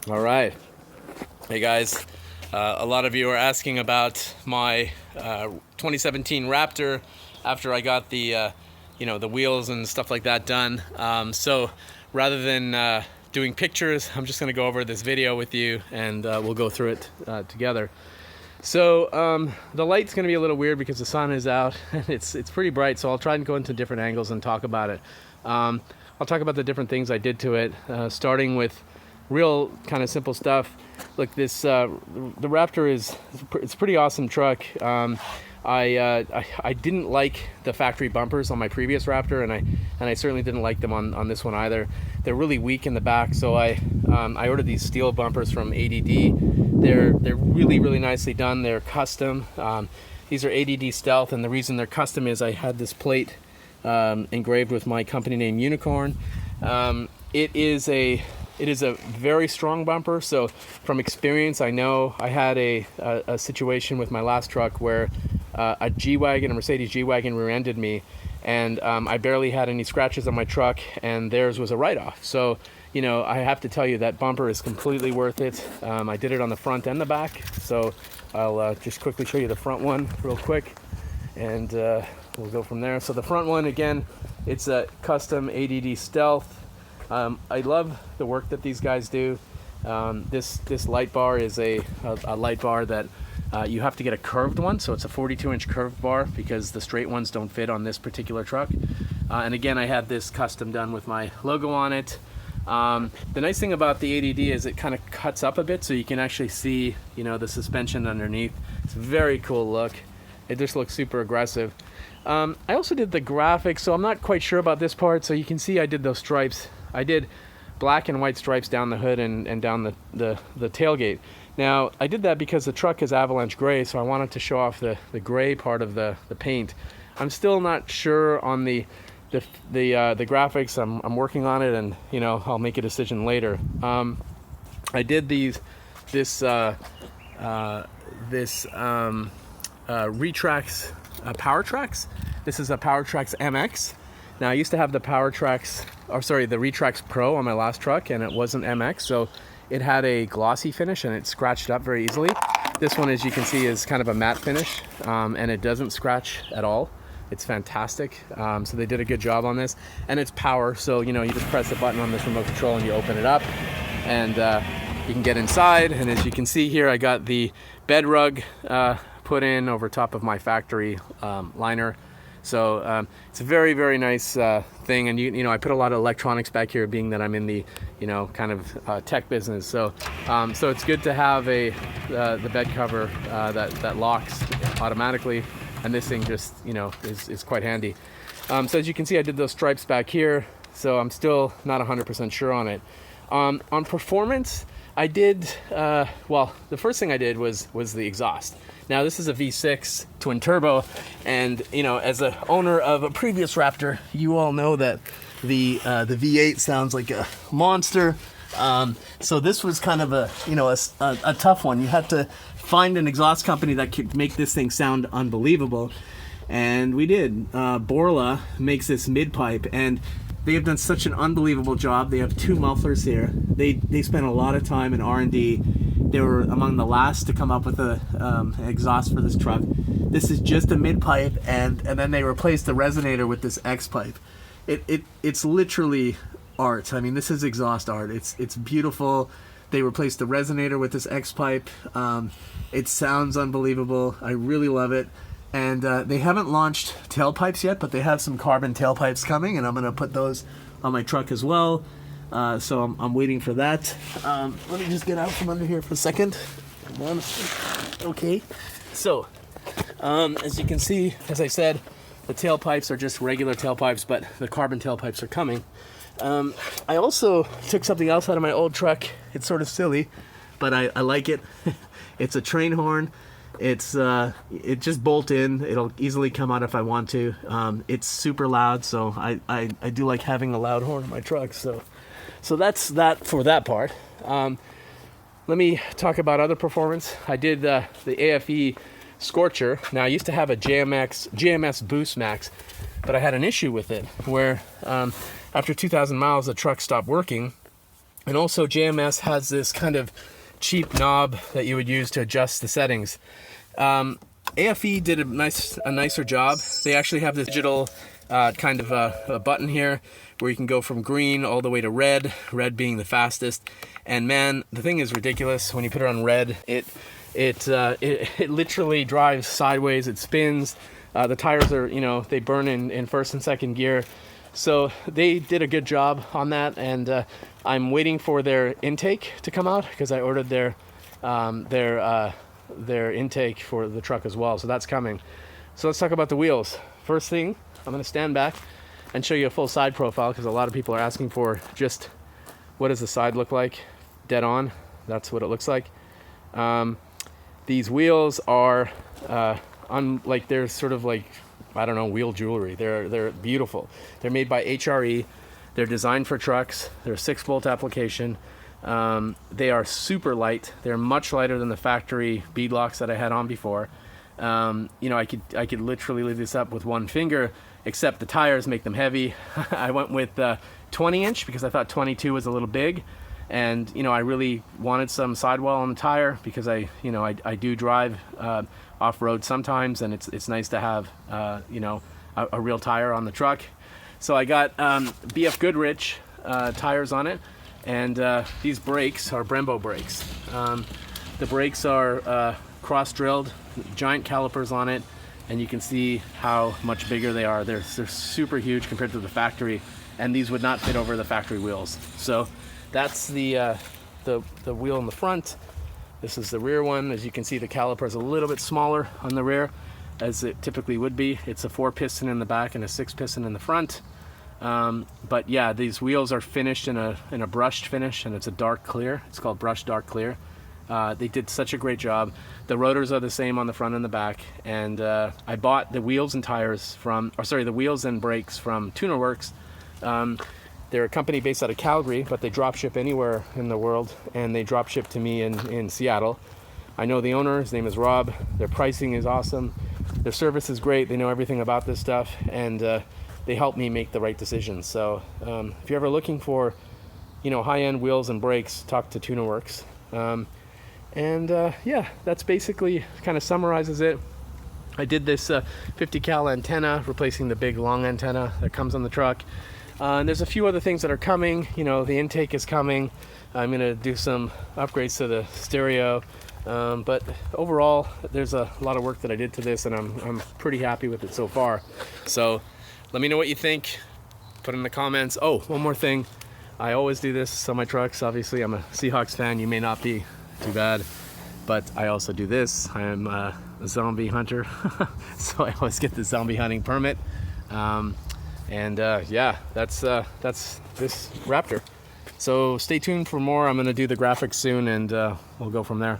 All right. Hey guys, a lot of you are asking about my 2017 Raptor after I got the the wheels and stuff like that done. So rather than doing pictures, I'm just going to go over this video with you and we'll go through it together. So the light's going to be a little weird because the sun is out and it's pretty bright, so I'll try and go into different angles and talk about it. I'll talk about the different things I did to it, starting with real kind of simple stuff. Look, this the Raptor it's a pretty awesome truck. I didn't like the factory bumpers on my previous Raptor, and I certainly didn't like them on this one either. They're really weak in the back, so I ordered these steel bumpers from ADD. They're really nicely done. They're custom. These are ADD Stealth, and the reason they're custom is I had this plate engraved with my company name Unikrn. It is a very strong bumper, so from experience I know I had a situation with my last truck where a Mercedes G-Wagon rear-ended me, and I barely had any scratches on my truck, and theirs was a write-off. So, you know, I have to tell you that bumper is completely worth it. I did it on the front and the back, so I'll just quickly show you the front one real quick, and we'll go from there. So the front one, again, it's a custom ADD Stealth. I love the work that these guys do. This light bar is a light bar that you have to get a curved one, so it's a 42-inch curved bar because the straight ones don't fit on this particular truck. And again, I had this custom done with my logo on it. The nice thing about the ADD is it kind of cuts up a bit, so you can actually see, you know, the suspension underneath. It's a very cool look. It just looks super aggressive. I also did the graphics, so I'm not quite sure about this part. So you can see I did those stripes. I did black and white stripes down the hood and down the tailgate. Now, I did that because the truck is avalanche gray, so I wanted to show off the gray part of the paint. I'm still not sure on the graphics. I'm working on it, and you know, I'll make a decision later. I did this Retrax Powertrax. This is a Powertrax MX. Now, I used to have the Retrax Pro on my last truck, and it wasn't MX, so it had a glossy finish and it scratched up very easily. This one, as you can see, is kind of a matte finish, and it doesn't scratch at all. It's fantastic. So they did a good job on this, and it's power, so you know, you just press the button on this remote control and you open it up, and you can get inside. And as you can see here, I got the Bedrug put in over top of my factory liner. So it's a very nice thing, and you know, I put a lot of electronics back here, being that I'm in the kind of tech business. So so it's good to have the bed cover that locks automatically, and this thing just is quite handy. So as you can see, I did those stripes back here, so I'm still not 100% sure on it. On performance, I did well, the first thing I did was the exhaust. Now, this is a V6 twin turbo, and you know, as an owner of a previous Raptor, you all know that the V8 sounds like a monster. So this was kind of a tough one. You had to find an exhaust company that could make this thing sound unbelievable, and we did. Borla makes this mid pipe, and they have done such an unbelievable job. They have two mufflers here. They spent a lot of time in R&D. They were among the last to come up with an exhaust for this truck. This is just a mid pipe, and then they replaced the resonator with this X pipe. It's literally art. I mean, this is exhaust art. It's beautiful. They replaced the resonator with this X pipe. It sounds unbelievable. I really love it. And they haven't launched tailpipes yet, but they have some carbon tailpipes coming, and I'm going to put those on my truck as well. So I'm waiting for that. Let me just get out from under here for a second. Okay. So, as you can see, as I said, the tailpipes are just regular tailpipes, but the carbon tailpipes are coming. I also took something else out of my old truck. It's sort of silly, but I like it. It's a train horn. It just bolt in. It'll easily come out if I want to. It's super loud, so I do like having a loud horn in my truck. So that's that for that part. Let me talk about other performance. I did the AFE Scorcher. Now, I used to have a JMS Boost Max, but I had an issue with it where after 2,000 miles the truck stopped working, And also JMS has this kind of cheap knob that you would use to adjust the settings. AFE did a nicer job. They actually have this digital kind of a button here where you can go from green all the way to red, red being the fastest. And man, the thing is ridiculous. When you put it on red, it literally drives sideways, it spins. The tires are, you know, they burn in first and second gear. So they did a good job on that, and I'm waiting for their intake to come out because I ordered their intake for the truck as well. So that's coming. So let's talk about the wheels. First thing, I'm going to stand back and show you a full side profile because a lot of people are asking for just what does the side look like dead on. That's what it looks like. These wheels are like they're sort of like, I don't know, wheel jewelry. They're beautiful. They're made by HRE. They're designed for trucks. They're a 6-bolt application. They are super light. They're much lighter than the factory beadlocks that I had on before. You know, I could literally leave this up with one finger, except the tires make them heavy. I went with 20-inch because I thought 22 was a little big. And, you know, I really wanted some sidewall on the tire because I do drive off-road sometimes, and it's nice to have, you know, a real tire on the truck. So I got BF Goodrich tires on it, and these brakes are Brembo brakes. The brakes are cross-drilled, giant calipers on it, and you can see how much bigger they are. They're super huge compared to the factory, and these would not fit over the factory wheels. So that's the wheel in the front. This is the rear one. As you can see, the caliper is a little bit smaller on the rear, as it typically would be. It's a 4-piston in the back and a 6-piston in the front. But yeah, these wheels are finished in a brushed finish, and it's a dark clear. It's called brushed dark clear. They did such a great job. The rotors are the same on the front and the back. And I bought the wheels and the wheels and brakes from Tunerworks. They're a company based out of Calgary, but they drop ship anywhere in the world, and they drop ship to me in Seattle. I know the owner, his name is Rob. Their pricing is awesome. Their service is great. They know everything about this stuff, and they help me make the right decisions. So if you're ever looking for, you know, high-end wheels and brakes, talk to Tunerworks. Yeah, that's basically kind of summarizes it. I did this 50 cal antenna, replacing the big long antenna that comes on the truck. And there's a few other things that are coming. You know, the intake is coming. I'm going to do some upgrades to the stereo. But overall, there's a lot of work that I did to this, and I'm pretty happy with it so far. So let me know what you think. Put in the comments. Oh, one more thing. I always do this on my trucks. Obviously, I'm a Seahawks fan. You may not be. Too bad. But I also do this. I am a zombie hunter. So I always get the zombie hunting permit. Yeah, that's this Raptor. So stay tuned for more. I'm going to do the graphics soon, and we'll go from there.